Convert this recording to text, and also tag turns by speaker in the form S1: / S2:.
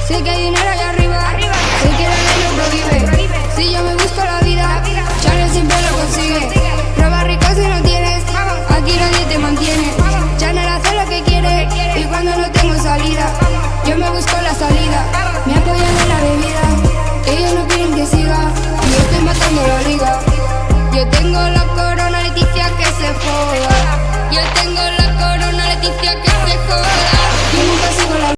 S1: Sé que hay dinero allá arriba, sé que la ley lo prohíbe. Si yo me busco la vida, Chanel siempre lo consigue. Roba rico si no tienes, aquí nadie te mantiene. Chanel hace lo que quiere y cuando no tengo salida, yo me busco la salida.